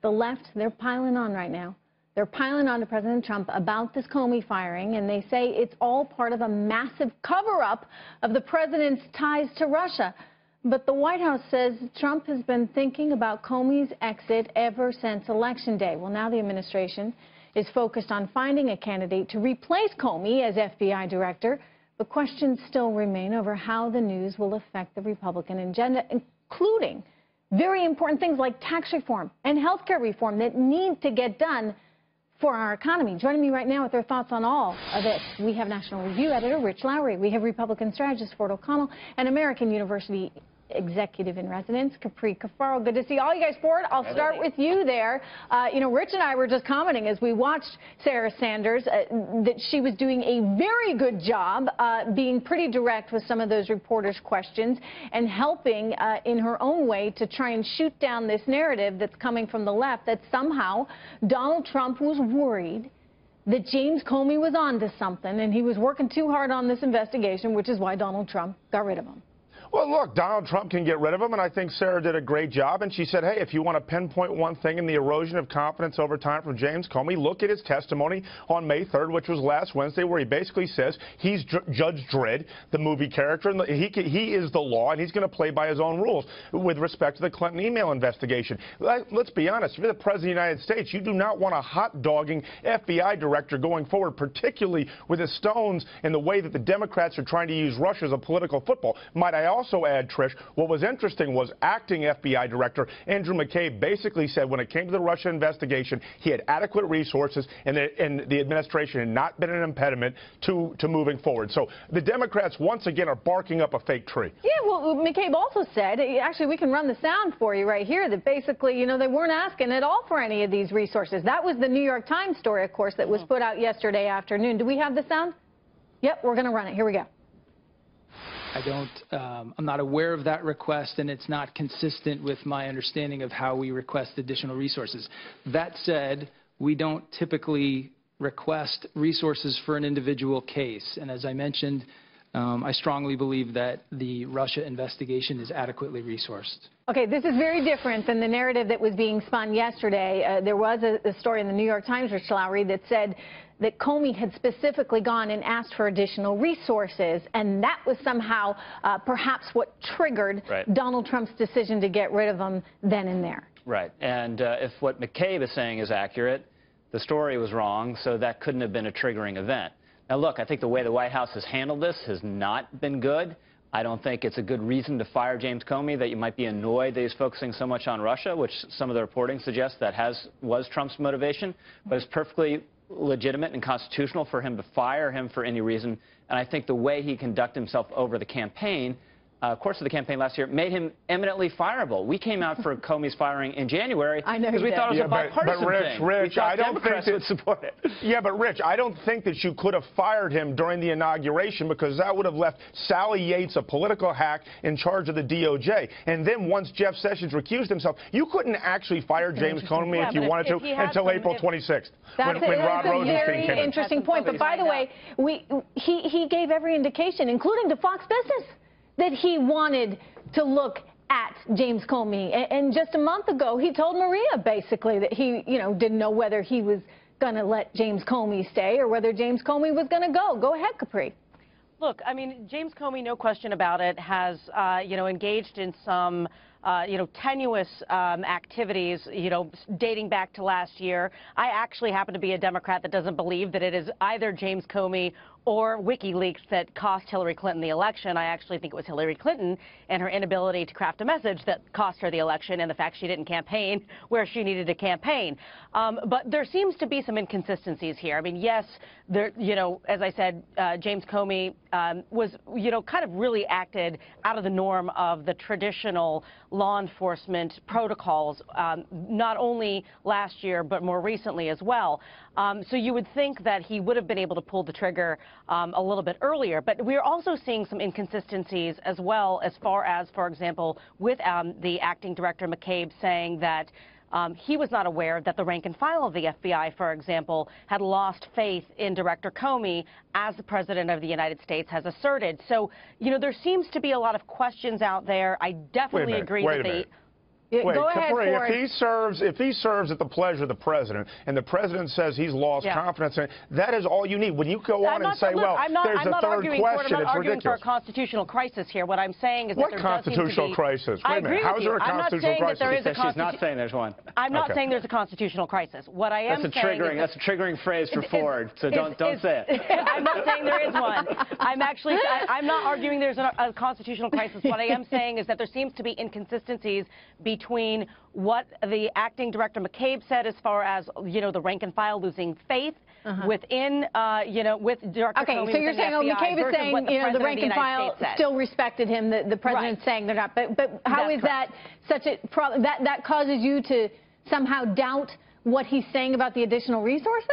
The left, they're piling on right now. They're piling on to President Trump about this Comey firing, and they say it's all part of a massive cover-up of the president's ties to Russia. But the White House says Trump has been thinking about Comey's exit ever since Election Day. Well, now the administration is focused on finding a candidate to replace Comey as FBI director, but questions still remain over how the news will affect the Republican agenda, including very important things like tax reform and health care reform that need to get done for our economy. Joining me right now with their thoughts on all of it, we have National Review editor Rich Lowry, we have Republican strategist Ford O'Connell, and American University executive in residence, Capri Cafaro. Good to see all you guys. Ford, I'll start with you there. Rich and I were just commenting as we watched Sarah Sanders that she was doing a very good job being pretty direct with some of those reporters' questions and helping in her own way to try and shoot down this narrative that's coming from the left that somehow Donald Trump was worried that James Comey was onto something and he was working too hard on this investigation, which is why Donald Trump got rid of him. Well, look, Donald Trump can get rid of him, and I think Sarah did a great job. And she said, hey, if you want to pinpoint one thing in the erosion of confidence over time from James Comey, look at his testimony on May 3rd, which was last Wednesday, where he basically says he's Judge Dredd, the movie character, and he is the law, and he's going to play by his own rules with respect to the Clinton email investigation. Let's be honest. If you're the President of the United States, you do not want a hot-dogging FBI director going forward, particularly with the Stones and the way that the Democrats are trying to use Russia as a political football. Might I also add, Trish, what was interesting was acting FBI Director Andrew McCabe basically said when it came to the Russia investigation, he had adequate resources and the administration had not been an impediment to moving forward. So the Democrats once again are barking up a fake tree. Yeah, well, McCabe also said, actually we can run the sound for you right here, that basically, they weren't asking at all for any of these resources. That was the New York Times story, of course, that was put out yesterday afternoon. Do we have the sound? Yep, we're going to run it. Here we go. I'm not aware of that request, and it's not consistent with my understanding of how we request additional resources. That said, we don't typically request resources for an individual case. And as I mentioned, I strongly believe that the Russia investigation is adequately resourced. Okay, this is very different than the narrative that was being spun yesterday. There was a story in the New York Times, Rich Lowry, that said that Comey had specifically gone and asked for additional resources, and that was somehow perhaps what triggered Donald Trump's decision to get rid of him then and there. Right, and if what McCabe is saying is accurate, the story was wrong, so that couldn't have been a triggering event. Now, look, I think the way the White House has handled this has not been good. I don't think it's a good reason to fire James Comey, that you might be annoyed that he's focusing so much on Russia, which some of the reporting suggests that was Trump's motivation. But it's perfectly legitimate and constitutional for him to fire him for any reason. And I think the way he conducted himself over the campaign, course of the campaign last year, made him eminently fireable. We came out for Comey's firing in January because we thought it was a bipartisan thing. Rich, I don't think would support it. Yeah, but Rich, I don't think that you could have fired him during the inauguration because that would have left Sally Yates, a political hack, in charge of the DOJ. And then once Jeff Sessions recused himself, you couldn't actually fire James Comey if you wanted to until April 26th, when Rod Rosenstein came in. That's a very interesting point. But by the way, he gave every indication, including to Fox Business, that he wanted to look at James Comey. And just a month ago, he told Maria basically that he, didn't know whether he was going to let James Comey stay or whether James Comey was going to go. Go ahead, Capri. Look, I mean, James Comey, no question about it, has, engaged in some tenuous activities, dating back to last year. I actually happen to be a Democrat that doesn't believe that it is either James Comey or WikiLeaks that cost Hillary Clinton the election. I actually think it was Hillary Clinton and her inability to craft a message that cost her the election, and the fact she didn't campaign where she needed to campaign. But there seems to be some inconsistencies here. I mean, yes, there, as I said, James Comey was, kind of really acted out of the norm of the traditional law enforcement protocols, not only last year, but more recently as well. So you would think that he would have been able to pull the trigger a little bit earlier. But we're also seeing some inconsistencies as well, as far as, for example, with the acting director McCabe saying that he was not aware that the rank and file of the FBI, for example, had lost faith in Director Comey, as the President of the United States has asserted. So, there seems to be a lot of questions out there. I definitely agree that Wait, Go ahead, Capri, Ford. if he serves at the pleasure of the president, and the president says he's lost confidence in it, that is all you need. When you go on and say, look, well, there's a third question, I'm not arguing for a ridiculous. constitutional crisis here. What I'm saying is that there does seem to be... What constitutional crisis? Wait a minute. How's there a constitutional crisis? She's not saying there's one. I'm not saying there's a constitutional crisis. What I am saying is... That's a triggering phrase for Ford, so don't say it. I'm not saying there is one. I'm not arguing there's a constitutional crisis. What I am saying is that there seems to be inconsistencies between what the acting director McCabe said as far as, you know, the rank and file losing faith within, you know, with Director Comey. So you're saying, McCabe is saying, you know, the rank and file still respected him. The president's saying they're not. But how is that such a problem? That causes you to somehow doubt what he's saying about the additional resources?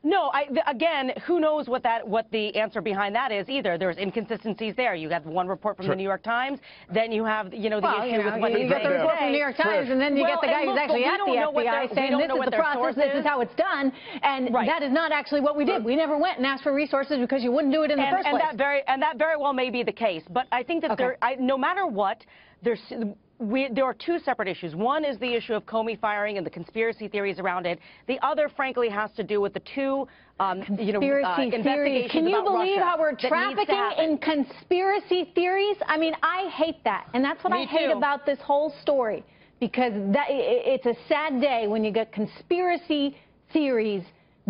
No, again, who knows what the answer behind that is either. There's inconsistencies there. You got one report from the New York Times, then you have, you know, the issue with what you get the report from the New York Times, and then you get the guy who's actually at the FBI saying this is the process, this is how it's done, and that is not actually what we did. We never went and asked for resources because you wouldn't do it in the first place. And that very well may be the case. But I think that no matter what, there are two separate issues. One is the issue of Comey firing and the conspiracy theories around it. The other, frankly, has to do with the two investigations. Can you believe Russia how we're trafficking in conspiracy theories? I mean, I hate that. And that's what I hate about this whole story, because it's a sad day when you get conspiracy theories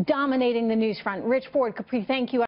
dominating the news front. Rich, Ford, Capri, thank you.